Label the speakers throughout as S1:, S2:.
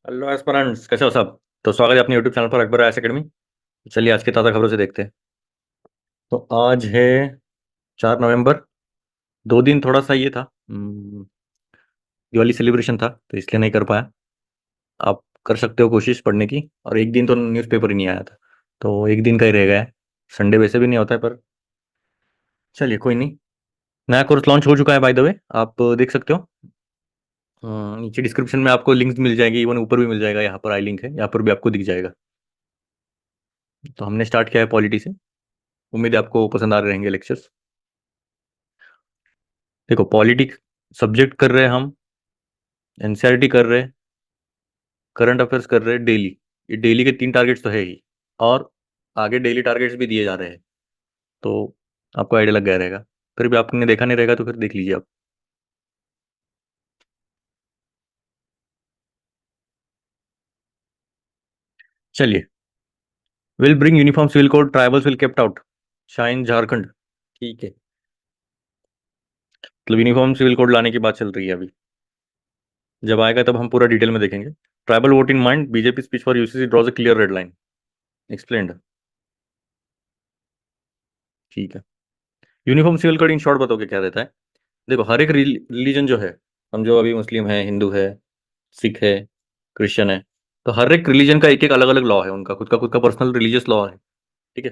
S1: Hello aspirants, कैसे हो सब। तो स्वागत है अपने यूट्यूब चैनल पर अकबर आयस एकेडमी। चलिए आज की ताज़ा खबरों से देखते हैं। तो आज है 4 नवंबर। 2 दिन थोड़ा सा ये था, दिवाली सेलिब्रेशन था तो इसलिए नहीं कर पाया। आप कर सकते हो कोशिश पढ़ने की, और एक दिन तो न्यूज़पेपर ही नहीं आया था, तो एक दिन का ही रह गया है। संडे वैसे भी नहीं होता है, पर चलिए कोई नहीं। नया कोर्स लॉन्च हो चुका है बाय द वे, आप देख सकते हो। नीचे डिस्क्रिप्शन में आपको लिंक्स मिल जाएगी, इवन ऊपर भी मिल जाएगा, यहाँ पर आई लिंक है, यहाँ पर भी आपको दिख जाएगा। तो हमने स्टार्ट किया है पॉलिटी से। उम्मीद है आपको पसंद आ रहे रहेंगे लेक्चर्स। देखो, पॉलिटिक्स सब्जेक्ट कर रहे हैं हम, एनसीईआरटी कर रहे हैं, करंट अफेयर्स कर रहे हैं डेली। ये डेली के 3 टारगेट्स तो है ही, और आगे डेली टारगेट्स भी दिए जा रहे हैं। तो आपको आइडिया लग गया रहेगा। फिर भी आपने देखा नहीं रहेगा तो फिर देख लीजिए आप। चलिए। Will bring uniform civil code, tribals will kept out, shine Jharkhand. ठीक है, मतलब यूनिफॉर्म सिविल कोड लाने की बात चल रही है अभी। जब आएगा तब हम पूरा डिटेल में देखेंगे। Tribal vote in mind, BJP speech for UCC draws a clear red line, explained. ठीक है। Uniform civil code in short बताओगे क्या रहता है। देखो, हर एक रिलीजन जो है, हम जो अभी मुस्लिम है, हिंदू है, सिख है, क्रिश्चियन है, तो हर एक रिलीजन का एक एक अलग अलग लॉ है, उनका खुद का पर्सनल रिलीजियस लॉ है। ठीक है।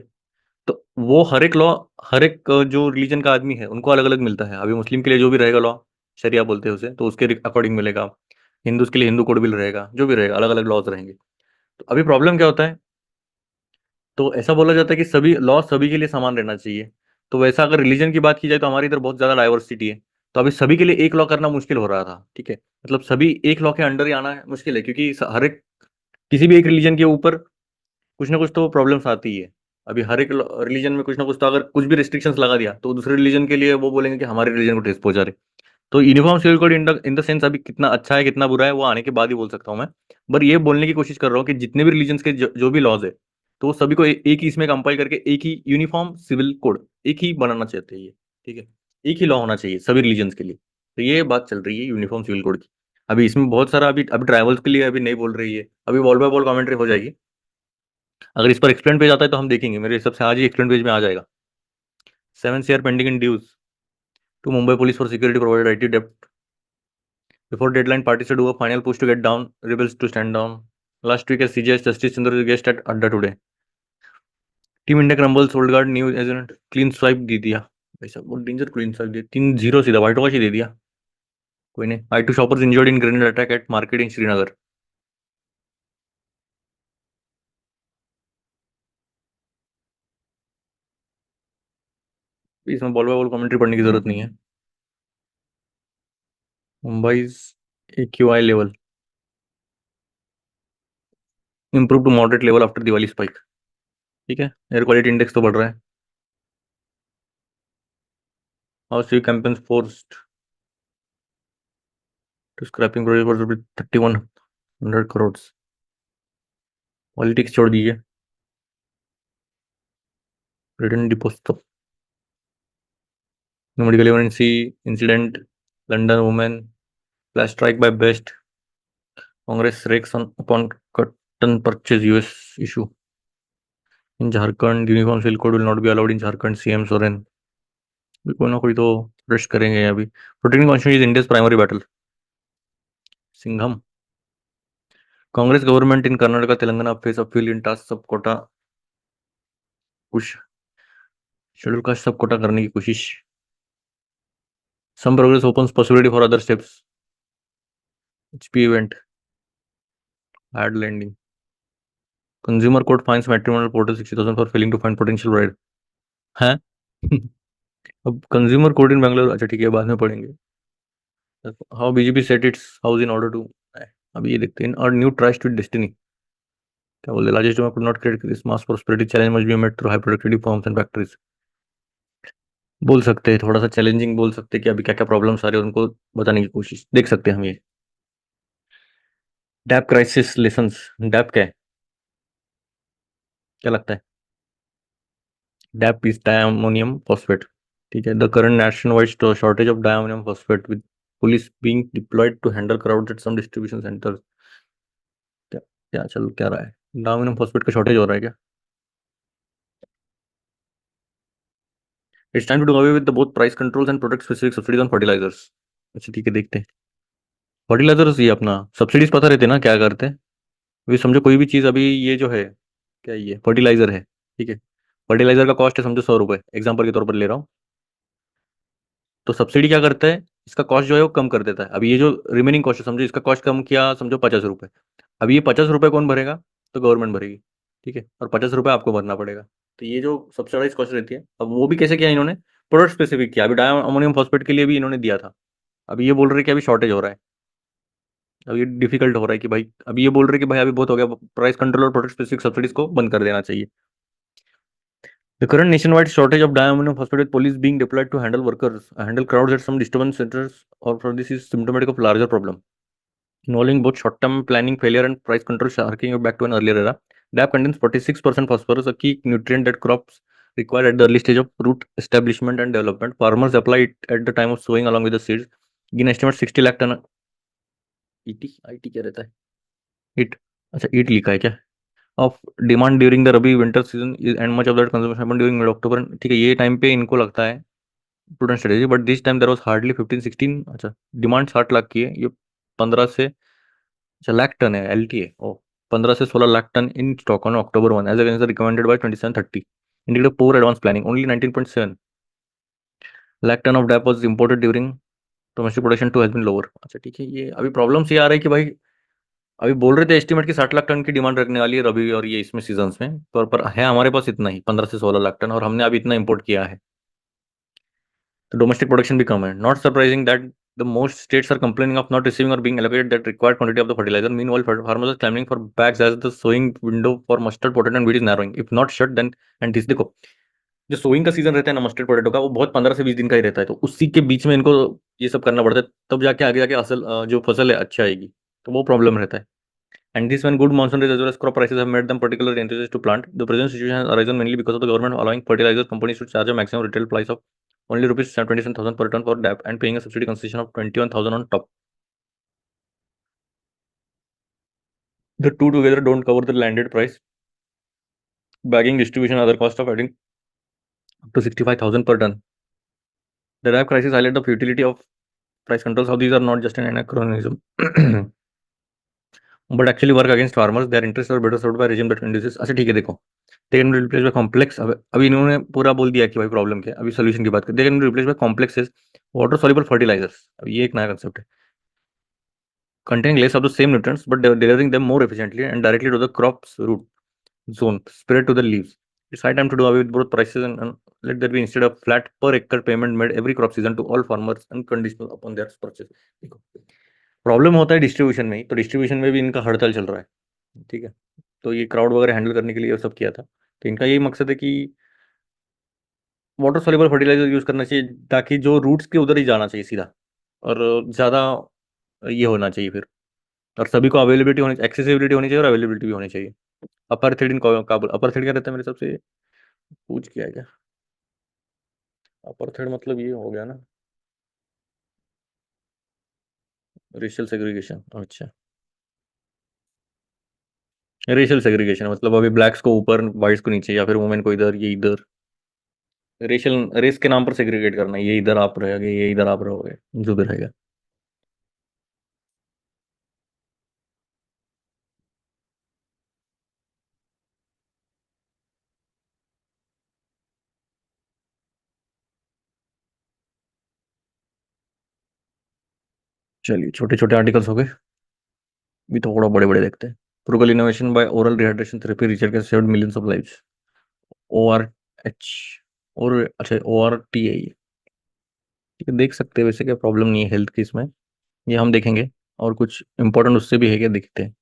S1: तो वो हर एक लॉ, हर एक जो रिलीजन का आदमी है उनको अलग अलग मिलता है। अभी मुस्लिम के लिए जो भी रहेगा लॉ, शरिया बोलते हैं उसे, तो उसके अकॉर्डिंग मिलेगा। हिंदूज के लिए हिंदू कोड बिल रहेगा, जो भी रहेगा अलग अलग लॉज रहेंगे। तो अभी प्रॉब्लम क्या होता है, तो ऐसा बोला जाता है कि सभी लॉ सभी के लिए समान रहना चाहिए। तो वैसा अगर रिलीजन की बात की जाए तो हमारे इधर बहुत ज़्यादा डाइवर्सिटी है। तो अभी सभी के लिए एक लॉ करना मुश्किल हो रहा था। ठीक है, मतलब सभी एक लॉ के अंडर ही आना मुश्किल है, क्योंकि हर एक, किसी भी एक रिलीजन के ऊपर कुछ ना कुछ तो प्रॉब्लम्स आती ही है। अभी हर एक रिलीजन में कुछ ना कुछ, तो अगर कुछ भी रिस्ट्रिक्शंस लगा दिया तो दूसरे रिलीजन के लिए वो बोलेंगे कि हमारे रिलीजन को ठेस पहुंचा रहे। तो uniform civil code in the sense अभी कितना अच्छा है कितना बुरा है वो आने के बाद ही बोल सकता हूँ मैं। पर ये बोलने की कोशिश कर रहा हूँ कि जितने भी रिलीजन्स के जो भी लॉज है, तो वो सभी को एक ही इसमें कंपाइल करके एक ही यूनिफॉर्म सिविल कोड एक ही बनाना चाहते हैं ये। ठीक है, एक ही लॉ होना चाहिए सभी रिलीजन्स के लिए। तो ये बात चल रही है यूनिफॉर्म सिविल कोड की। अभी इसमें बहुत सारा, अभी अभी ट्राइबल्स के लिए अभी नहीं बोल रही है, अभी वॉल बाय वॉल कमेंट्री हो जाएगी। अगर इस पर एक्सप्लेन पेज आता है तो हम देखेंगे, मेरे हिसाब से आज ही एक्सप्लेन पेज में आ जाएगा। 7 CR pending in dues to Mumbai police for security provided IT dept before deadline. Parties to do a final push to get down, rebels to stand down. Last week, as CJS Justice Chandra is guest at Adda today. Team India crumbles, old guard new agent clean swipe दे दिया। भाई साहब बहुत danger clean swipe दिया, 3-0 सीधा white wash ही दे दिया। कोई नहीं। I two shoppers injured in grenade attack at market in Srinagar. इसमें बॉल बाय बॉल कमेंट्री पढ़ने की जरूरत नहीं है। Mumbai AQI level improve to moderate level after Diwali spike. ठीक है, एयर क्वालिटी इंडेक्स तो बढ़ रहा है। House sea campaigns forced to scrapping project for 3100 crore. Politics छोड़ दीजिए। Britain deposed medical emergency incident, London women flash strike by best, Congress reacts on upon cotton purchase US issue in Jharkhand, uniform civil code will not be allowed in Jharkhand, CM Soren. कोई ना कोई तो press करेंगे अभी। Protecting constitution is India's primary battle, Singham. Congress government in Karnataka Telangana face appeal in task सब Kota push, schedule caste सब कोटा करने की कोशिश। Some progress opens possibility for other steps, HP event, ad landing. Consumer court fines matrimonial portal 60,000 for failing to find potential bride. हैं? अब consumer court इन बैंगलोर, अच्छा ठीक है बाद में पढ़ेंगे। How BJP set its house in order to, अभी ये देखते हैं। और न्यू ट्राइज टू डिस्टिनी, क्या बोलते हैं, largest could not create this mass prosperity challenge must be met through high productivity forms and factories. बोल सकते हैं थोड़ा सा चैलेंजिंग, बोल सकते हैं कि अभी क्या क्या प्रॉब्लम्स आ रही है उनको बताने की कोशिश देख सकते हैं हम ये। डैप क्राइसिस लेसन्स, डैप क्या है, क्या लगता है। DAP is diammonium phosphate. ठीक है, the current nation wide shortage of diammonium phosphate with police being deployed to handle crowds at some distribution centres. क्या चल क्या रहा है, डायमोनियम फॉस्फेट का शॉर्टेज हो रहा है क्या? It's time to do away with both price controls and product specific subsidies on fertilisers. अच्छा ठीक है, देखते हैं। फर्टिलाइजर्स ये अपना सब्सिडीज पता रहते हैं ना क्या करते हैं। अभी समझो कोई भी चीज़, अभी ये जो है, क्या ये फर्टिलाइजर है, ठीक है। फर्टिलाइजर का कॉस्ट है समझो 100 रुपये, एग्जाम्पल के तौर पर ले रहा हूँ। तो सब्सिडी क्या करता है, इसका कॉस्ट जो है वो कम कर देता है। अभी ये जो रिमेनिंग कॉस्ट है समझो, इसका कॉस्ट कम किया समझो 50 रुपये। अब ये 50 रुपये कौन भरेगा? तो गवर्नमेंट भरेगी, ठीक है। और 50 रुपये आपको भरना पड़ेगा। तो ये जो सब्सिडाइज कॉस्ट रहती है, अब वो भी कैसे किया इन्होंने, प्रोडक्ट स्पेसिफिक किया। अभी डाई अमोनियम फॉस्फेट के लिए भी इन्होंने दिया था। अभी ये बोल रहे हैं कि अभी शॉर्टेज हो रहा है। अब ये डिफिकल्ट हो रहा है कि भाई, अभी ये बोल रहे हैं कि भाई अभी बहुत हो गया, प्राइस कंट्रोल और प्रोडक्ट स्पेसिफिक सब्सिडीज को बंद कर देना चाहिए। The current nationwide shortage of diammonium phosphate with police being deployed to handle workers, handle crowds at some disturbance centers, or for this is symptomatic of larger problem involving both short-term planning failure and price control, harking you back to an earlier era. DAP contains 46% phosphorus, a key nutrient that crops require at the early stage of root establishment and development. Farmers apply it at the time of sowing along with the seeds. In estimate 60 lakh ton ET IT क्या रहता है, it, अच्छा it लिखा है क्या, of demand during the rabi winter season and much of that consumption happen during mid October. ठीक है, ये टाइम पे इनको लगता है prudent strategy, but this time there was hardly 15-16। अच्छा, डिमांड 60 लाख की है, ये 15 से, अच्छा लाख टन है, एल टी है ओ, 15 से 16 lakh tonne in stock on October 1 as against recommended by 2730, indicate poor advance planning, only 19.7 lakh tonne of DAP was imported during domestic production too has been lower. अच्छा ठीक है, ये अभी प्रॉब्लम्स ये आ रही है कि भाई, अभी बोल रहे थे एस्टिमेट की 60 लाख टन की डिमांड रखने वाली है रबी और ये इसमें सीजन्स में, पर है हमारे पास इतना ही 15 से 16 लाख टन, और हमने अभी इतना इंपोर्ट किया है। तो डोमेस्टिक प्रोडक्शन भी कम है। Not surprising that the most states are complaining of not receiving और being allocated that required quantity of the fertilizer. Meanwhile, farmers are clamoring for bags as the sowing window for mustard potato and wheat is narrowing. If not shut, then and this देखो, जो sowing का season रहता है ना mustard potato का, वो बहुत 15 से 20 दिन का ही रहता है। तो उसी के बीच में इनको ये सब करना पड़ता है, तब जाके आगे जाके असल जो फसल है अच्छी आएगी। तो वो प्रॉब्लम रहता है। And this when good monsoon rains as well as crop prices have made them particularly enthusiastic to plant. The present situation has arisen mainly because of the government allowing fertilizer companies to charge a maximum retail price of only rupees 27,000 per ton for DAP and paying a subsidy concession of 21,000 on top. The two together don't cover the landed price, bagging, distribution, other cost of adding up to 65,000 per ton. The DAP crisis highlight the futility of price controls. How these are not just an anachronism, but actually work against farmers. Their interests are better served by regime that induces. अच्छा ठीक है, देखो, दे can replace bye complex. अब अभी इन्होंने पूरा बोल दिया कि भाई प्रॉब्लम क्या है। अभी सोल्यूशन की बात करते हैं, they can replace by complexes water soluble fertilisers. अब ये एक नया कंसेप्ट है, containing less of the same nutrients but delivering them more efficiently and directly to the crop's root zone, spread to the leaves. It's high time to do away with both prices and let there be instead of flat per acre payment made every crop season to all farmers unconditional upon their purchase. देखो, problem होता है distribution में ही, तो distribution में भी इनका हड़ताल चल रहा है, ठीक है। तो ये क्राउड वगैरह हैंडल करने के लिए ये सब किया था। तो इनका यही मकसद है कि वाटर सॉल्युबल फर्टिलाइजर यूज करना चाहिए, ताकि जो रूट्स के उधर ही जाना चाहिए सीधा, और ज़्यादा ये होना चाहिए फिर, और सभी को अवेलेबिलिटी होनी, एक्सेसिबिलिटी होनी चाहिए और अवेलेबिलिटी भी होनी चाहिए। अपर थ्रेड इन काबुल, अपर थ्रेड क्या रहता है मेरे हिसाब से, पूछ किया है क्या? अपर थ्रेड मतलब ये हो गया ना, रेशियल सेग्रीगेशन। अच्छा, रेशियल सेग्रीगेशन मतलब अभी ब्लैक्स को ऊपर, वाइट्स को नीचे, या फिर वुमेन को इधर, ये इधर, रेशियल रेस के नाम पर सेग्रीगेट करना, ये इधर आप रहोगे, ये इधर आप रहोगे, जो भी रहेगा। चलिए, छोटे छोटे आर्टिकल्स हो गए, भी थोड़ा बड़े बड़े देखते हैं। Frugal innovation by oral rehydration therapy research के saved millions of lives. O R H, और अच्छा ओ आर टी है ये, ठीक है, देख सकते हैं। वैसे क्या प्रॉब्लम नहीं है हेल्थ की इसमें, ये हम देखेंगे। और कुछ इंपॉर्टेंट उससे भी है क्या, देखते हैं,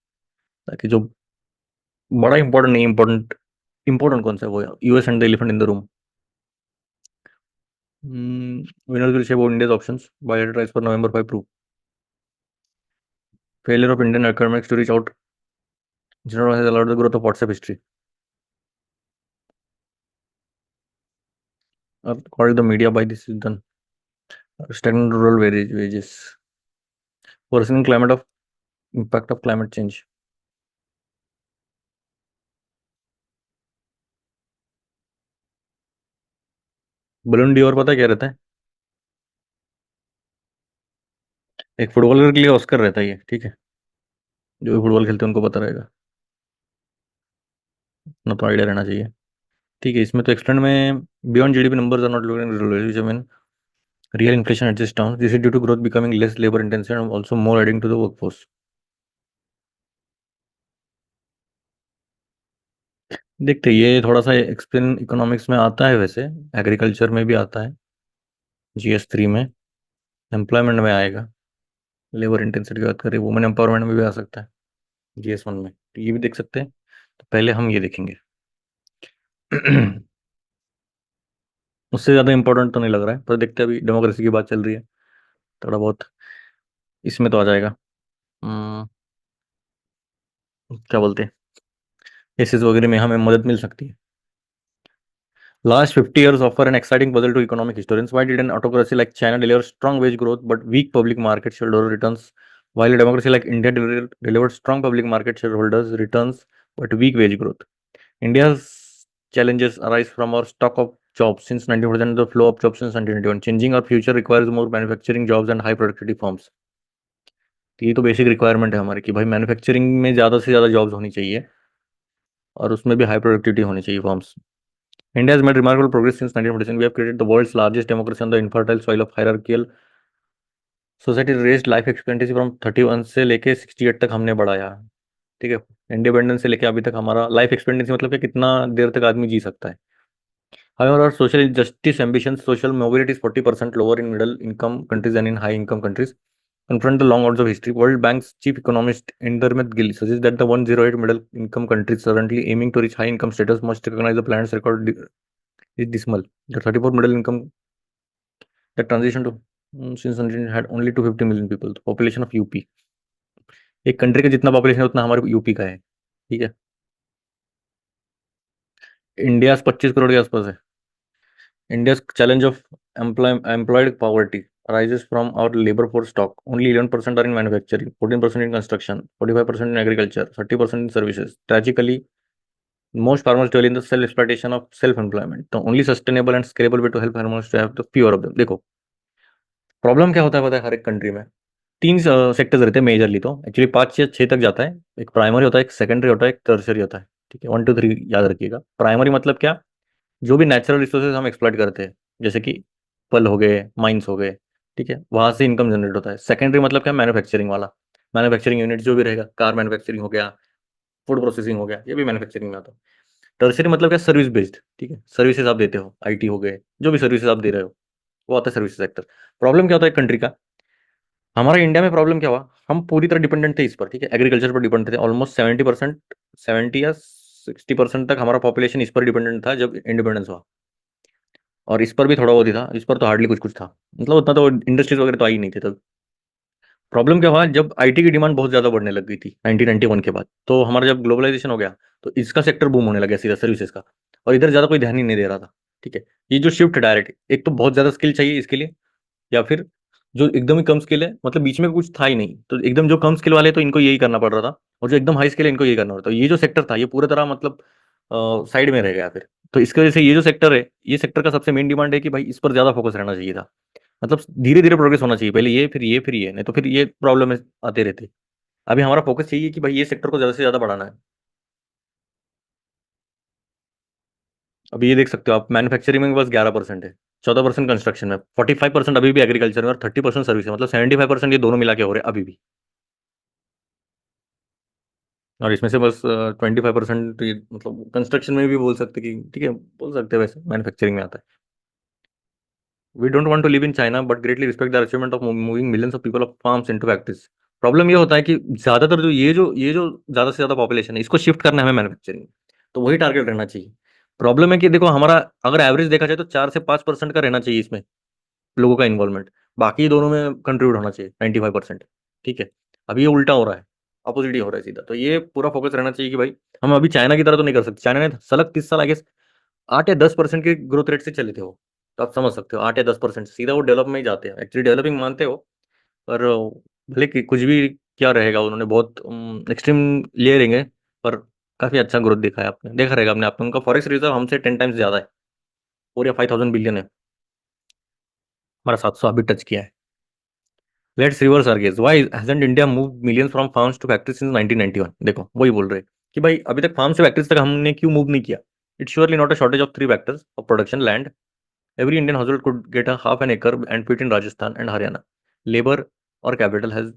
S1: ताकि जो बड़ा इंपॉर्टेंट नहीं, इंपॉर्टेंट इंपॉर्टेंट कौन सा है वो, US and the elephant in the room. Winners will shape India's options by tries for November 5 prove failure of Indian academics to reach out general has allowed the growth of WhatsApp history or called the media by this is done stagnant rural wages, worsening climate of impact of climate change. Balloon D और पता है क्या रहता है? एक footballer के लिए Oscar रहता है ये, ठीक है। जो भी फुटबॉल खेलते हैं उनको पता रहेगा, ना तो आइडिया रहना चाहिए। ठीक है, इसमें तो एक्सटेंड में beyond GDP numbers are not relative mean real inflation at this town, this is due to growth becoming less labour intensive and also more adding to the workforce. देखते हैं, ये थोड़ा सा एक्सप्लेन इकोनॉमिक्स में आता है वैसे, एग्रीकल्चर में भी आता है, GS3 में, एम्प्लॉयमेंट में आएगा, लेबर इंटेंसिटी की बात करें, वुमेन एम्पावरमेंट में भी आ सकता है GS1 में, तो ये भी देख सकते हैं। तो पहले हम ये देखेंगे। उससे ज़्यादा इंपॉर्टेंट तो नहीं लग रहा है, पर देखते हैं, अभी डेमोक्रेसी की बात चल रही है, थोड़ा बहुत इसमें तो आ जाएगा। हम्म, क्या बोलते हैं, केसेस वगैरह में हमें मदद मिल सकती है। Last 50 years offer an exciting puzzle to economic historians. Why did an autocracy like China deliver strong wage growth but weak public market shareholder returns, while a democracy like India delivered strong public market shareholders returns but weak wage growth? India's challenges arise from our stock of jobs since 1940 and the flow of jobs since 1991. Changing our future requires more manufacturing jobs and high productivity firms. तो ये तो basic requirement है हमारी कि भाई manufacturing में ज़्यादा से ज़्यादा जॉब्स होनी चाहिए, और उसमें भी हाई प्रोडक्टिविटी होनी चाहिए forms. India has made remarkable progress since 1947. We have created the world's largest democracy on the infertile soil of hierarchical society. Raised life expectancy from 31 से लेके 68 तक हमने बढ़ाया, ठीक है। इंडिपेंडेंस से लेके अभी तक हमारा लाइफ एक्सपेक्टेंसी मतलब कि कितना देर तक आदमी जी सकता है। However, our social justice ambitions, social mobility is 40% lower in middle income countries than in high income countries. Confront the long odds of history. World Bank's chief economist Indermit Gill suggests that the 108 middle income countries currently aiming to reach high income status must recognize the planet's record is dismal. The 34 middle income that transition to since 19 had only 250 million people, the population of UP. एक country का जितना population है उतना हमारे UP का है, ठीक है। इंडिया 25 करोड़ के आसपास है। India challenge of employed poverty arises from our labor force stock. Only 11% are in manufacturing, 14% in construction, 45% in agriculture, 30% in services. Tragically, most farmers dwell in the self-exploitation of self-employment. The only sustainable and scalable way to help farmers to have the fewer of them. देखो, problem क्या होता है पता है, हर एक country में तीन sectors रहते हैं मेजरली, तो एक्चुअली 5 या 6 तक जाता है। एक प्राइमरी होता है, एक सेकेंडरी होता है, एक टर्शरी होता है, ठीक है। 1 2 3 याद रखिएगा। प्राइमरी मतलब क्या, जो भी नेचुरल रिसोर्सेज हम एक्सप्लॉइट करते हैं, जैसे कि पल हो गए, माइंस हो गए, ठीक है, वहां से इनकम जनरेट होता है। सेकेंडरी मतलब क्या, मैन्युफैक्चरिंग वाला, मैन्युफैक्चरिंग यूनिट जो भी रहेगा, कार मैन्युफैक्चरिंग हो गया, फूड प्रोसेसिंग हो गया, ये भी मैन्युफैक्चरिंग में आता है। टर्शरी मतलब क्या, सर्विस बेस्ड, ठीक है, सर्विसेज आप देते हो, IT हो गए, जो भी सर्विसेज आप दे रहे हो, वो आता है सर्विस सेक्टर। प्रॉब्लम क्या होता है कंट्री का, हमारा इंडिया में प्रॉब्लम क्या हुआ, हम पूरी तरह डिपेंडेंट थे इस पर, ठीक है, एग्रीकल्चर पर डिपेंडेंट थे ऑलमोस्ट 70%, 70 या 60% तक हमारा पॉपुलेशन इस पर डिपेंडेंट था जब इंडिपेंडेंस हुआ। और इस पर भी थोड़ा बहुत ही था, इस पर तो हार्डली कुछ कुछ था, मतलब उतना तो इंडस्ट्रीज वगैरह तो आई नहीं थे तब। प्रॉब्लम क्या हुआ, जब IT की डिमांड बहुत ज़्यादा बढ़ने लग गई थी 1991 के बाद, तो हमारा जब ग्लोबलाइजेशन हो गया, तो इसका सेक्टर बूम होने लगा सीधा, सर्विसेज का, और इधर ज़्यादा कोई ध्यान ही नहीं दे रहा था, ठीक है। ये जो शिफ्ट डायरेक्ट, एक तो बहुत ज़्यादा स्किल चाहिए इसके लिए, या फिर जो एकदम ही कम स्किल है, मतलब बीच में कुछ था ही नहीं, तो एकदम जो कम स्किल वाले तो इनको यही करना पड़ रहा था, और जो एकदम हाई स्किल है इनको यही करना पड़ता, तो ये जो सेक्टर था ये पूरी तरह मतलब साइड में रह गया फिर। तो इसकी वजह से ये जो सेक्टर है, ये सेक्टर का सबसे मेन डिमांड है कि भाई इस पर ज्यादा फोकस रहना चाहिए था, मतलब धीरे धीरे प्रोग्रेस होना चाहिए, पहले ये फिर ये फिर ये, नहीं तो फिर ये प्रॉब्लम आते रहते। अभी हमारा फोकस चाहिए कि भाई ये सेक्टर को ज्यादा से ज्यादा बढ़ाना है। अभी ये देख सकते हो आप, मैन्युफैक्चरिंग में बस 11% है, 14% कंस्ट्रक्शन में, 45% अभी भी एग्रीकल्चर में, और 30% सर्विस है, मतलब 75% ये दोनों मिला के हो रहे हैं अभी भी। और इसमें से बस 25% ये मतलब कंस्ट्रक्शन में भी बोल सकते कि ठीक है, बोल सकते हैं, वैसे मैन्युफैक्चरिंग में आता है। We don't want to live in China but greatly respect the achievement of moving millions of people of farms into factories. Problem ये होता है कि ज्यादातर जो ये जो ज्यादा से ज्यादा पॉपुलेशन है, इसको शिफ्ट करना है हमें मैन्युफैक्चरिंग, तो वही टारगेट रहना चाहिए। प्रॉब्लम है कि देखो हमारा, अगर एवरेज देखा जाए तो 4 से 5% का रहना चाहिए इसमें लोगों का इन्वॉल्वमेंट, बाकी दोनों में कंट्रीब्यूट होना चाहिए 95%, ठीक है। अभी ये उल्टा हो रहा है, अपोजिट ही हो रहा है सीधा, तो ये पूरा फोकस रहना चाहिए कि भाई हम अभी चाइना की तरह तो नहीं कर सकते। चाइना ने सलग 30 साल आगे 8 या 10% के ग्रोथ रेट से चले थे वो, तो आप समझ सकते हो 8 या 10% सीधा वो डेवलप में ही जाते हैं, एक्चुअली डेवलपिंग मानते हो, पर भले कि कुछ भी क्या रहेगा, उन्होंने बहुत एक्सट्रीम लेयरिंग है, पर काफी अच्छा ग्रोथ दिखा है, आपने देखा रहेगा, आपने आपने उनका फॉरेक्स रिजर्व हमसे 10 टाइम्स ज्यादा है, 4 या 5,000 बिलियन है। हमारा 700 अभी टच किया है। Let's reverse our gaze, why hasn't India move millions from farms to factories since 1991? देखो वही बोल रहे हैं कि भाई अभी तक फार्म से फैक्ट्रीज तक हमने क्यों मूव नहीं किया। It's surely not a shortage of three factors of production land. Every Indian household could get a half an acre and put in Rajasthan and Haryana. Labor or capital has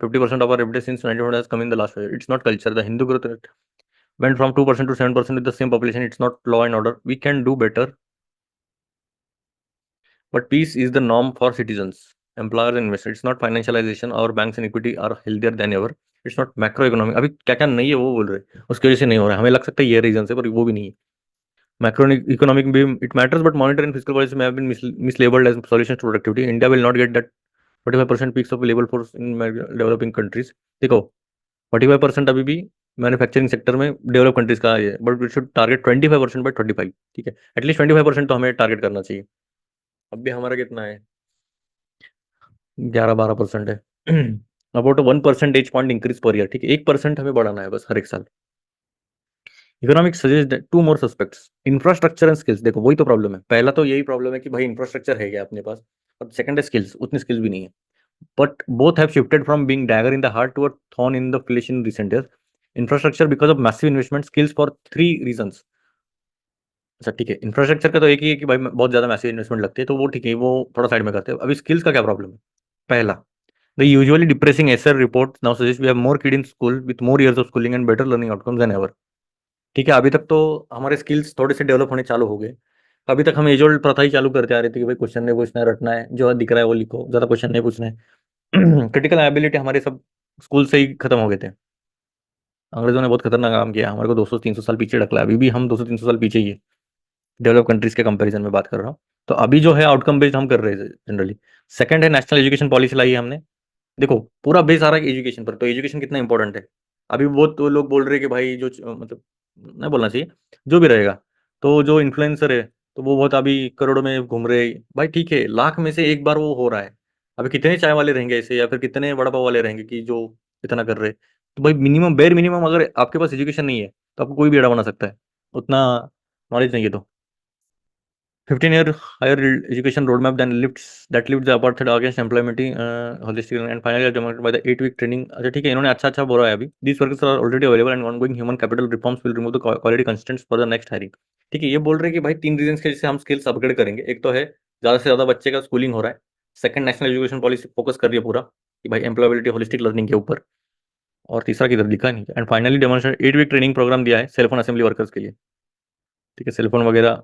S1: 50% of our revenue since 1900 has come in the last 5 years. It's not culture. The Hindu growth rate went from 2% to 7% with the same population. It's not law and order. We can do better, but peace is the norm for citizens, employers and investors. It's not financialization. Our banks and equity are healthier than ever. It's not macroeconomic. अभी क्या क्या नहीं है वो बोल रहे हैं, उसकी वजह से नहीं हो रहा है। हमें लग सकता है ये रीजन है, पर वो भी नहीं है। Macro economic beam, it matters, but monetary and fiscal policy may have been mislabeled as solutions to productivity. India will not get that 45% peaks of labor force in developing countries. देखो 45% अभी भी manufacturing sector में develop countries का है, but we should target 25% by 25। ठीक है, at least 25% तो हमें टारगेट करना चाहिए। अब भी हमारा कितना है, 11-12% है। About 1% point increase per year. ठीक है, 1% हमें बढ़ाना है बस हर एक साल। Economic suggest to more suspects, infrastructure and skills. देखो वही तो प्रॉब्लम है, पहला तो यही प्रॉब्लम है कि भाई इंफ्रास्ट्रक्चर है क्या अपने पास, और सेकंड है स्किल्स, उतनी स्किल्स भी नहीं है। But both have shifted from being dagger in the heart to a thorn in the flesh in recent years. Infrastructure because of massive investment, skills for three reasons. अच्छा ठीक है, infrastructure का तो एक ही है कि भाई बहुत ज्यादा मैसिव इन्वेस्टमेंट लगती है, तो वो ठीक है, वो थोड़ा साइड में करते हैं। अभी स्किल्स का क्या प्रॉब्लम है। पहला, the usually depressing ASER report now suggest we have more kid in school with more years of schooling and better learning outcomes than ever. ठीक है, अभी तक तो हमारे स्किल्स थोड़े से डेवलप होने चालू हो गए। अभी तक हम एज ओल्ड प्रथा ही चालू करते आ रहे थे कि भाई क्वेश्चन नहीं पूछना है, रटना है, जो दिख रहा है वो लिखो, ज्यादा क्वेश्चन नहीं पूछना है। क्रिटिकल एबिलिटी हमारे सब स्कूल से ही खत्म हो गए थे। अंग्रेजों ने बहुत खतरनाक काम किया, हमारे को 200-300 साल पीछे ढकला है। अभी भी हम 200-300 साल पीछे ही है, डेवलप कंट्रीज के कंपैरिजन में बात कर रहा हूँ। तो अभी जो है आउटकम बेस्ड हम कर रहे हैं जनरली। सेकंड है, नेशनल एजुकेशन पॉलिसी लाई है हमने। देखो पूरा बेस आ रहा है एजुकेशन पर, तो एजुकेशन कितना इंपॉर्टेंट है। अभी वो तो लोग बोल रहे हैं कि भाई जो मतलब नहीं बोलना चाहिए, जो भी रहेगा। तो जो इन्फ्लुएंसर है, तो वो बहुत अभी करोड़ों में घूम रहे हैं। भाई ठीक है, लाख में से एक बार वो हो रहा है। अभी कितने चाय वाले रहेंगे ऐसे, या फिर कितने वड़ा पाव वाले रहेंगे कि जो इतना कर रहे हैं। तो भाई मिनिमम बेर मिनिमम, अगर आपके पास एजुकेशन नहीं है तो आपको कोई भी एड़ा बना सकता है, उतना नॉलेज नहीं है तो। 15-year higher education roadmap then lifts the apartheid against employment holistic and finally demonstrated by the 8 week training। अच्छा ठीक है, इन्होंने अच्छा अच्छा बोला है अभी। These workers are already available and ongoing human capital reforms will remove the quality constraints for the next hiring। ठीक है, ये बोल रहे हैं कि भाई तीन रीजन के जैसे हम स्किल्स अपग्रेड करेंगे। एक तो है ज्यादा से ज्यादा बच्चे का स्कूलिंग हो रहा है। Second, national education policy focus कर रही है पूरा कि भाई एम्प्लॉयबिलिटी होलिस्टिक लर्निंग के ऊपर। और तीसरा किधर लिखा नहीं। And finally demonstrate 8 week training programme दिया है सेलफोन असेंबली वर्कर्स के लिए। ठीक है, सेलफोन वगैरह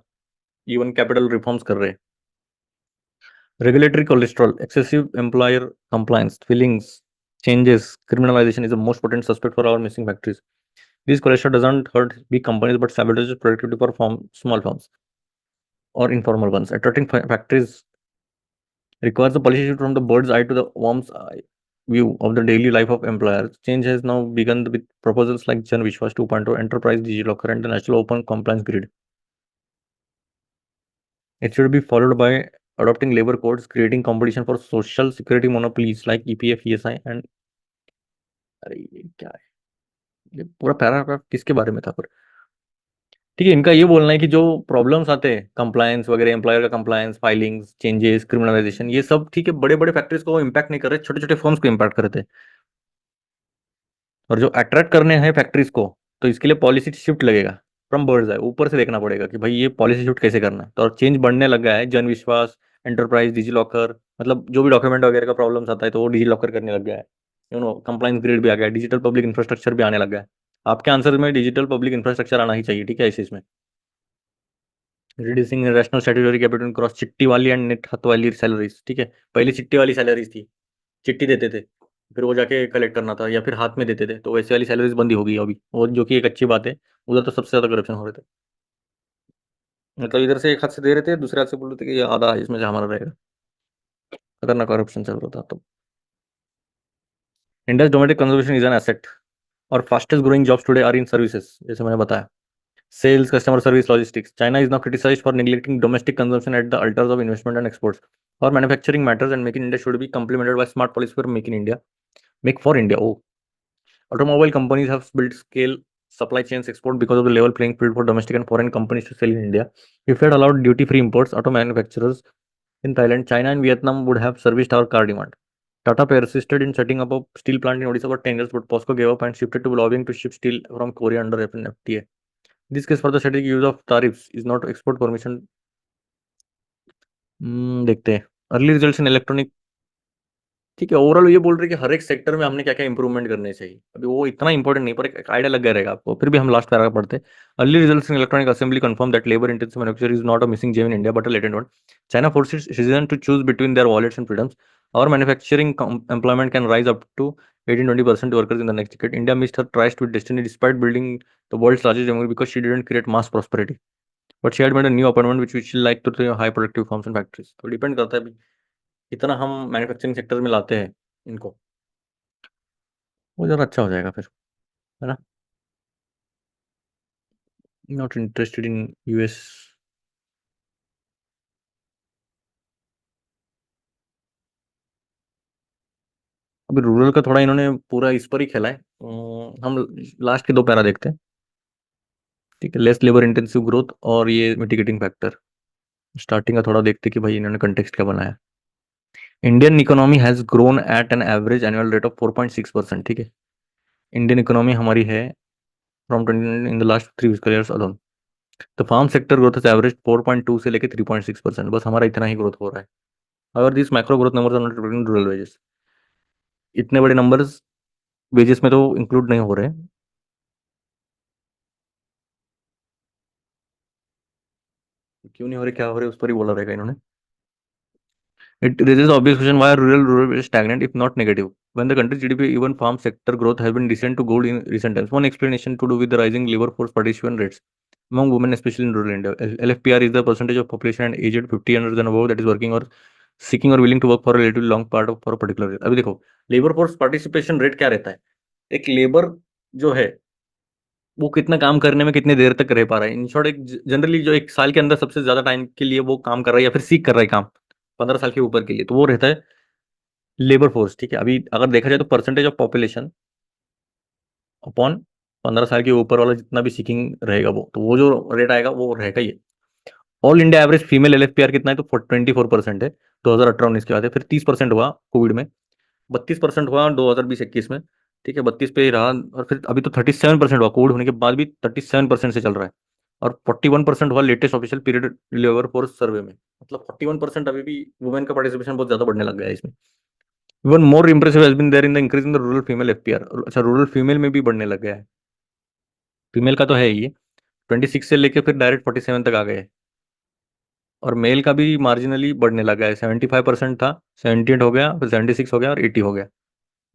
S1: इवन कैपिटल रिफॉर्म्स कर रहे हैं। Regulatory cholesterol, excessive employer compliance, fillings, changes, criminalization is the most potent suspect for our missing factories. This cholesterol doesn't hurt big companies but sabotages productivity for small firms or informal ones. Attracting factories requires the policy shift from the bird's eye to the worm's eye view of the daily life of employers. Change has now begun with proposals like Jan Vishwas 2.0, Enterprise DigiLocker, and the National Open Compliance Grid. It should be followed by adopting labor codes, creating competition for social security monopolies like EPF, ESI, and अरे ये क्या है, ये पूरा paragraph किसके बारे में था पर। ठीक है, इनका ये बोलना है कि जो प्रॉब्लम्स आते हैं कंप्लायंस वगैरह, एम्प्लॉयर का कंप्लायंस, फाइलिंग्स, चेंजेस, क्रिमिनलाइजेशन, ये सब ठीक है बड़े बड़े फैक्ट्रीज को इम्पैक्ट नहीं कर रहे, छोटे छोटे फर्म्स को इम्पैक्ट करते हैं। और जो अट्रैक्ट करने हैं फैक्ट्रीज को, तो इसके लिए पॉलिसी शिफ्ट लगेगा। फ्रॉम बर्ड्स है, ऊपर से देखना पड़ेगा कि भाई ये पॉलिसी शिफ्ट कैसे करना है। तो और चेंज बढ़ने लग गया है, जन विश्वास, एंटरप्राइज डिजी लॉकर, मतलब जो भी डॉक्यूमेंट वगैरह का प्रॉब्लम्स आता है तो वो डिजी लॉकर करने लग गया है। कंप्लाइंस ग्रेड भी आ गया है, डिजिटल पब्लिक इंफ्रास्ट्रक्चर भी आने लग गया है। आपके आंसर में डिजिटल पब्लिक इंफ्रास्ट्रक्चर आना ही चाहिए। ठीक है, इस इसमें reducing national statutory capital cross चिट्टी वाली एंड नेट हाथ वाली सैलरीज। ठीक है, पहले चिट्टी वाली सैलरीज थी, चिट्ठी देते थे, फिर वो जाके कलेक्ट करना था या फिर हाथ में देते थे, तो वैसे वाली सैलरीज बंद ही हो गई अभी, और जो कि एक अच्छी बात है। उधर तो सबसे ज्यादा करप्शन हो रहे थे, मतलब इधर से एक हाथ से दे रहे थे, दूसरे हाथ से बोल रहे थे कि ये आधा इसमें से हमारा रहेगा। खतरनाक करप्शन चल रहा था तो। India domestic conservation is an asset और fastest growing jobs today are in services, जैसे मैंने बताया, sales, customer service, logistics. China is now criticized for neglecting domestic consumption at the altars of investment and exports. Our manufacturing matters and Make in India should be complemented by smart policy for Make in India. Make for India. Oh, automobile companies have built scale supply chains export because of the level playing field for domestic and foreign companies to sell in India. If we had allowed duty-free imports, auto manufacturers In Thailand, China and Vietnam would have serviced our car demand. Tata persisted in setting up a steel plant in Odisha for 10 years, but POSCO gave up and shifted to lobbying to ship steel from Korea under FTA. This case for the strategic use of tariffs is not export permission. देखते हैं early results in electronic. ठीक है, overall ये बोल रहे हैं कि हर एक सेक्टर में हमने क्या क्या इंप्रूवमेंट करने चाहिए। अभी वो इतना इंपॉर्टेंट नहीं, पर एक आइडिया लग गया रहेगा आपको। फिर भी हम लास्ट पैराग्राफ पढ़ते हैं। Early results in electronic assembly confirm that labour intensive manufacture is not a missing gem in India but a latent one. China forces citizen to choose between their wallets and freedoms. Our manufacturing employment can rise up to 18-20% workers in the next decade. India missed her tryst with destiny despite building the world's largest democracy because she didn't create mass prosperity. But she had made a new appointment which we should like to high productive firms and factories. तो depend करता है अभी कितना हम manufacturing sector में लाते हैं इनको, वो ज़रा अच्छा हो जाएगा फिर, है ना? Not interested in US. अभी रूरल का थोड़ा इन्होंने पूरा इस पर ही खेला है। हम लास्ट के दो पैरा देखते हैं। ठीक है, लेस लेबर इंटेंसिव ग्रोथ और ये मिटिगेटिंग फैक्टर। स्टार्टिंग का थोड़ा देखते कि भाई इन्होंने कंटेक्स्ट क्या बनाया। Indian economy has grown at an average annual rate of 4.6%। ठीक है, इंडियन इकोनॉमी हमारी है from 20 in the last 3 fiscal years alone. The farm sector growth is average 4.2 से लेके 3.6%। बस हमारा इतना ही ग्रोथ हो रहा है। अगर this micro growth numbers are not reflecting rural wages, इतने बड़े नंबर्स वेजेस में तो इंक्लूड नहीं हो रहे। क्यों नहीं हो रहे, क्या हो रहे, उस पर ही बोला रहेगा इन्होंने। It raises the obvious question: why are rural is stagnant, if not negative, when the country's GDP, even farm sector growth, has been descent to gold in recent times? One explanation to do with the rising labor force participation rates among women, especially in rural India. LFPR is the percentage of population and aged 50 and above that is working or seeking or willing to work for a relatively long part of for a particular rate. अभी देखो labour force participation rate क्या रहता है। एक labour जो है वो कितना काम करने में कितने देर तक रह पा रहा है। इन शॉर्ट एक जनरली जो एक साल के अंदर सबसे ज्यादा टाइम के लिए वो काम कर रहा है या फिर सीख कर रहा है काम 15 साल के ऊपर के लिए, तो वो रहता है लेबर फोर्स। ठीक है, अभी अगर देखा जाए तो परसेंटेज ऑफ पॉपुलेशन अपॉन 15 साल के ऊपर वाला जितना भी सीकिंग रहेगा वो, तो वो जो रेट आएगा वो रहेगा ये। All India average female LFPR कितना है, तो 24% है 2018-19 के बाद है। फिर 30% हुआ कोविड में, 32% हुआ 2020-21 में। ठीक है, 32 पे ही रहा। और फिर अभी तो 37% हुआ कोविड होने के बाद भी 37% से चल रहा है। और 41% हुआ latest official period labour force survey में। मतलब 41% अभी भी वुमेन का पार्टिसिपेशन बहुत ज्यादा बढ़ने लग गया है इसमें। Even more impressive has been there in the increase in the rural female FPR। अच्छा, रूरल फीमेल में भी बढ़ने लग गया है। फीमेल का तो है ही, 26 से लेके फिर डायरेक्ट 47 तक आ गए। और मेल का भी मार्जिनली बढ़ने लगा है। 75% था, 78 हो गया, फिर 76 हो गया और 80 हो गया।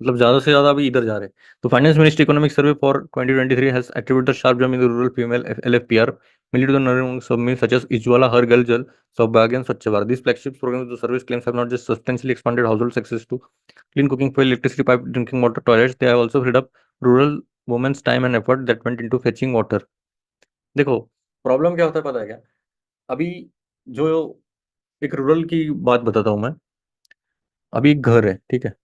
S1: मतलब ज्यादा से ज्यादा अभी इधर जा रहे हैं। तो finance ministry economic survey for 2023 has attributed the sharp jump in the rural female LFPR mainly to the numbering submissions such as Ujjwala, Har Ghar Jal, Saubhagya and Swachh Bharat. These flagship programs of the service claims have not just substantially expanded household access to clean cooking fuel, electricity, pipe, drinking water, toilets, they have also freed up rural women's time and effort that went into fetching water. देखो problem क्या होता है पता है क्या? अभी जो एक रूरल की बात बताता हूँ मैं। अभी एक घर है, ठीक है,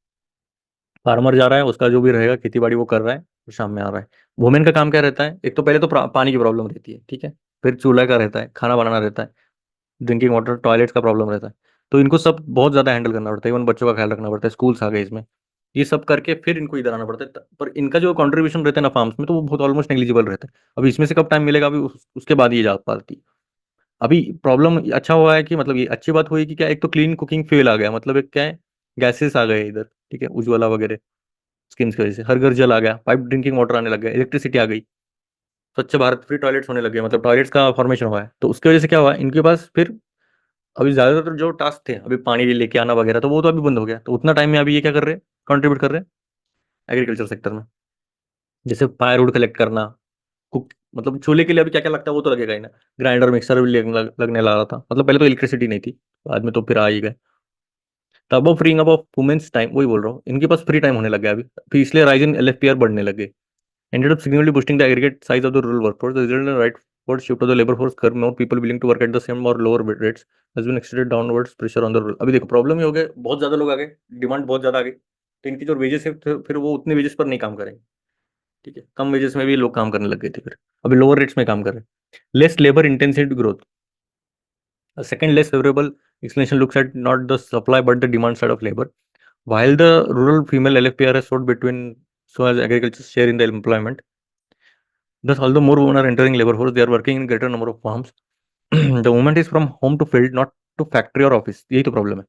S1: फार्मर जा रहा है, उसका जो भी रहेगा खेती बाड़ी वो कर रहा है, और शाम में आ रहा है। वुमेन का काम क्या रहता है? एक तो पहले तो पानी की प्रॉब्लम रहती है, ठीक है, फिर चूल्हा का रहता है, खाना बनाना रहता है, ड्रिंकिंग वाटर, टॉयलेट्स का प्रॉब्लम रहता है। तो इनको सब बहुत ज़्यादा हैंडल करना पड़ता है। इवन बच्चों का ख्याल रखना पड़ता है, स्कूल्स आ गए इसमें, ये सब करके फिर इनको इधर आना पड़ता है। पर इनका जो कंट्रीब्यूशन रहता है ना फार्म्स में, तो वो बहुत ऑलमोस्ट नेग्लिजिबल रहता है। अभी इसमें से कब टाइम मिलेगा, अभी उसके बाद ये जा पाती है। अभी प्रॉब्लम अच्छा हुआ है कि मतलब ये अच्छी बात हुई कि क्या, एक तो क्लीन कुकिंग फ्यूल आ गया, मतलब एक क्या है, गैसेस आ गए इधर, ठीक है, उज्ज्वला वगैरह स्कीम्स की वजह से। हर घर जल आ गया, पाइप ड्रिंकिंग वाटर आने लग गया, इलेक्ट्रिसिटी आ गई, स्वच्छ भारत फ्री टॉयलेट्स होने लग गए, मतलब टॉयलेट्स का फॉर्मेशन हुआ है। तो उसकी वजह से क्या हुआ, इनके पास फिर अभी ज्यादातर जो टास्क थे, अभी पानी लेके आना वगैरह, तो वो तो अभी बंद हो गया। तो उतना टाइम में अभी ये क्या कर रहे हैं, कंट्रीब्यूट कर रहे हैं एग्रीकल्चर सेक्टर में। जैसे फायरवुड कलेक्ट करना, कुक मतलब चूल्हे के लिए अभी क्या क्या लगता है वो तो लगेगा ही ना। ग्राइंडर मिक्सर भी लगने लगा था। मतलब पहले तो इलेक्ट्रिसिटी नहीं थी, बाद में तो फिर आ ही गए। तब अब freeing up of women's time, वही बोल रहा हूँ, इनके पास फ्री टाइम होने लग गया अभी। फिर इसलिए राइज इन LFPR बढ़ने लगे, ended up significantly boosting the aggregate size of the rural workforce. The result in the rightward shift of the labor force curve, more people willing to work at the same or lower rates, has been extended downwards pressure on the rural. अभी देखो problem ये हो गया, बहुत ज्यादा लोग आ गए, demand बहुत ज्यादा आ गई, तो इनकी जो वेजेस है फिर वो उतने वेजेस पर नहीं काम करेंगे। ठीक है, कम वेजेस में भी लोग काम करने लग गए थे, फिर अभी लोअर रेट्स में काम कर रहे हैं। Less labour intensive growth, second less favourable Explanation looks at not the supply but the demand side of labor. While the rural female LFPR has sold between so as agriculture's share in the employment. Thus, although more women are entering labor force, they are working in greater number of farms. The movement is from home to field, not to factory और office. यही तो problem है.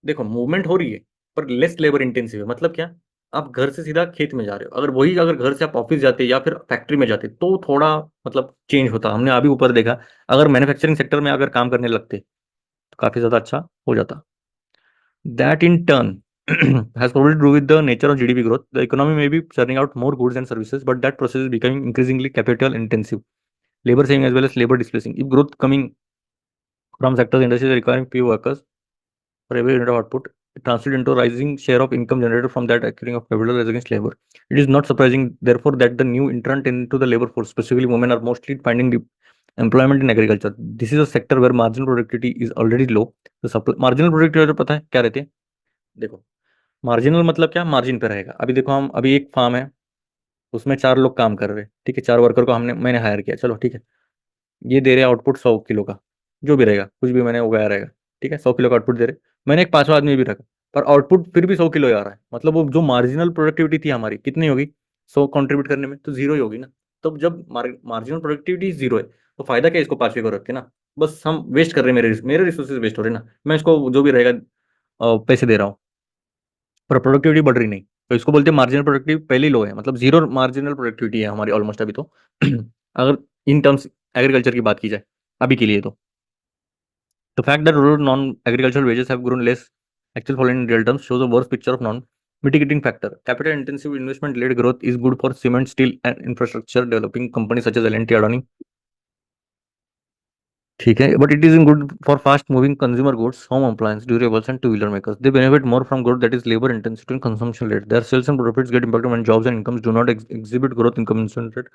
S1: देखो movement हो रही है पर less labour intensive है. मतलब क्या, आप घर से सीधा खेत में जा रहे हो. अगर घर से आप ऑफिस जाते या फिर फैक्ट्री में जाते तो थोड़ा मतलब चेंज होता. हमने अभी ऊपर देखा, अगर मैन्युफैक्चरिंग सेक्टर में अगर काम करने लगते तो काफी ज्यादा अच्छा हो जाता. That in turn has probably to do with the nature of GDP growth. The economy may be churning out more goods and services, but that process is becoming increasingly capital intensive, labor saving as well as labor displacing. If growth coming from sectors industries requiring few workers for every unit of output, it translates into a rising share of income generated from that acquiring of capital as against labor. It is not surprising, therefore, that the new entrant into the labor force, specifically women, are mostly finding the employment in agriculture. This is a sector where marginal productivity is already low. The supply marginal productivity पता है क्या रहती है? देखो, marginal मतलब क्या, margin पे रहेगा. अभी देखो, हम अभी एक फार्म है, उसमें 4 लोग काम कर रहे हैं. ठीक है, 4 वर्कर को मैंने हायर किया. चलो ठीक है, ये दे रहे आउटपुट 100 किलो का, जो भी रहेगा, कुछ भी मैंने उगाया रहेगा. ठीक है, 100 किलो का आउटपुट दे रहे. मैंने एक 5वां आदमी भी रखा, पर आउटपुट फिर भी 100 किलो आ रहा है. मतलब वो जो मार्जिनल प्रोडक्टिविटी थी हमारी कितनी होगी, 100 कंट्रीब्यूट करने में, तो जीरो ही होगी ना. तो जब मार्जिनल प्रोडक्टिविटी जीरो है तो फायदा क्या इसको 5वें को रख के ना. बस हम वेस्ट कर रहे हैं, मेरे मेरे रिसोर्सेज वेस्ट हो रहे हैं ना. मैं इसको जो भी रहेगा पैसे दे रहा हूँ, पर प्रोडक्टिविटी बढ़ रही नहीं. तो इसको बोलते हैं मार्जिनल प्रोडक्टिविटी पहले लो है, मतलब जीरो मार्जिनल प्रोडक्टिविटी है हमारी ऑलमोस्ट अभी तो. अगर इन टर्म्स एग्रीकल्चर की बात की जाए अभी के लिए तो. The fact that rural non-agricultural wages have grown less actual fallen in real terms shows a worse picture of non-mitigating factor. Capital-intensive investment-led growth is good for cement, steel, and infrastructure developing companies such as L&T, Adani. ठीक है, but it isn't good for fast-moving consumer goods, home appliance, durables, and two-wheeler makers. They benefit more from growth that is labor-intensive and consumption-led. Their sales and profits get impacted when jobs and incomes do not exhibit growth in commensurate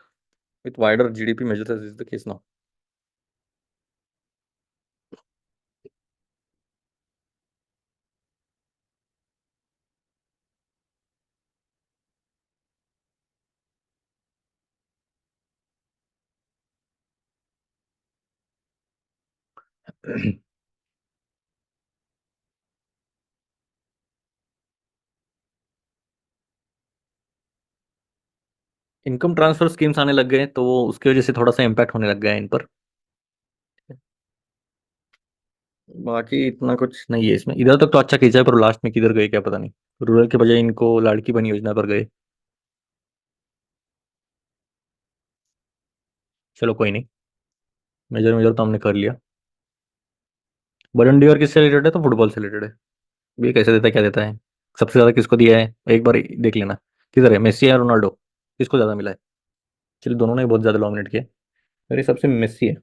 S1: with wider GDP measures, as is the case now. Income transfer schemes आने लग गए हैं, तो वो उसकी वजह से थोड़ा सा इम्पैक्ट होने लग गया है इन पर. बाकी इतना कुछ नहीं है इसमें. इधर तक तो अच्छा खींचा है, पर लास्ट में किधर गए क्या पता नहीं. रूरल के बजाय इनको लाड़की बनी योजना पर गए. चलो कोई नहीं, मेजर मेजर तो हमने कर लिया. बलन डीवर किससे रिलेटेड है, तो फुटबॉल से रिलेटेड है. ये कैसे देता है, क्या देता है, सबसे ज्यादा किसको दिया है, एक बार देख लेना. किधर है, मेसी या रोनाल्डो, किसको ज्यादा मिला है. चलो दोनों ने बहुत ज्यादा डोमिनेट किया. मेरे हिसाब से मेसी है.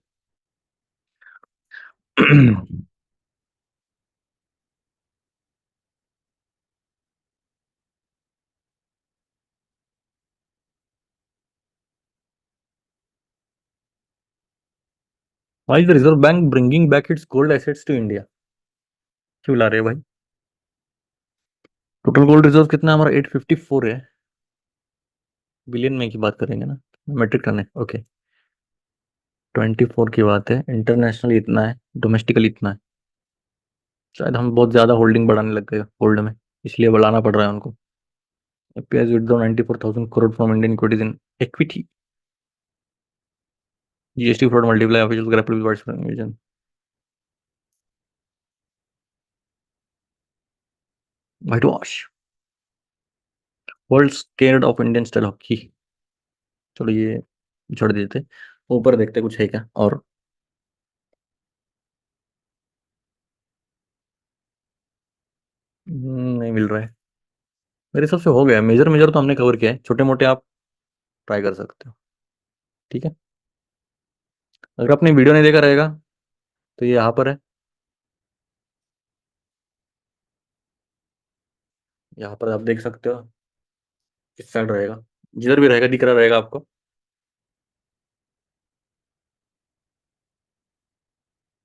S1: Why is the Reserve Bank bringing back its gold assets to India? क्यों ला रहे हैं भाई. टोटल गोल्ड रिजर्व कितना है हमारा, 854 है. बिलियन में की बात करेंगे ना, मेट्रिक टन है. ओके, 24 की बात है. इंटरनेशनल इतना है, डोमेस्टिकली इतना है. शायद हम बहुत ज्यादा होल्डिंग बढ़ाने लग गए गोल्ड में, इसलिए बढ़ाना पड़ रहा है उनको. FPI withdraw 94,000 crore from Indian equities in equity. GST fraud multiply official grapple with wide. White wash. World scared of Indian style hockey. चलो ये छोड़ देते, ऊपर देखते कुछ है क्या. और नहीं मिल रहा है. मेरे हिसाब से हो गया. मेजर मेजर तो हमने कवर किया है, छोटे मोटे आप ट्राई कर सकते हो. ठीक है, अगर आपने वीडियो नहीं देखा रहेगा तो ये यहाँ पर है. यहाँ पर आप देख सकते हो, इस साइड रहेगा, जिधर भी रहेगा दिख रहा रहेगा आपको.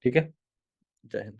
S1: ठीक है, जय हिंद.